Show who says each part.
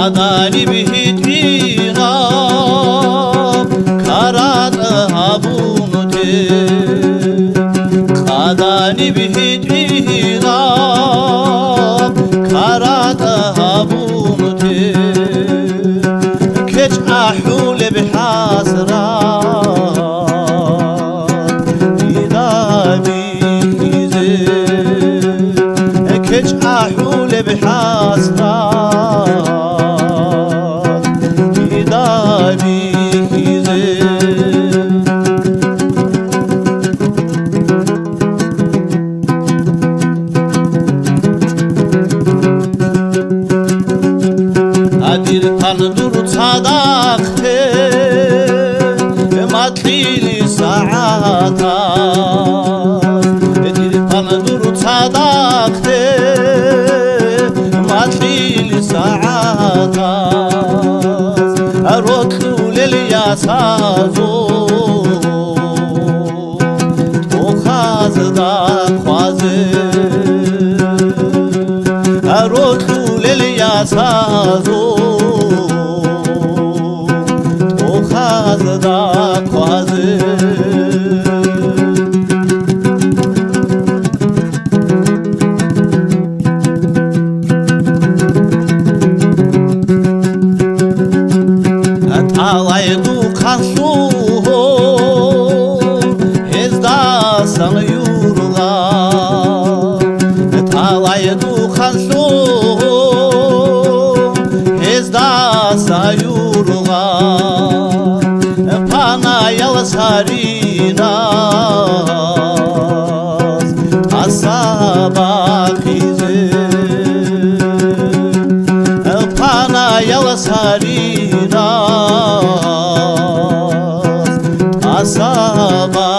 Speaker 1: قاداني بهدينا كارات هابونتي قاداني بهدينا كارات هابونتي كج أحول بحسرات إدامي كيزي كج أحول بحسرات تندور صداقتي ماتلي ساعاتا تندور صداقتي ماتلي ساعاتا أروتلو للياسازو توخاز دا خوازي أروتلو للياسازو da quase atalay do cachorro da san yurla atalay do cachorro da san yurla Yalas harinas asabakize Pana yalas harinas asabakize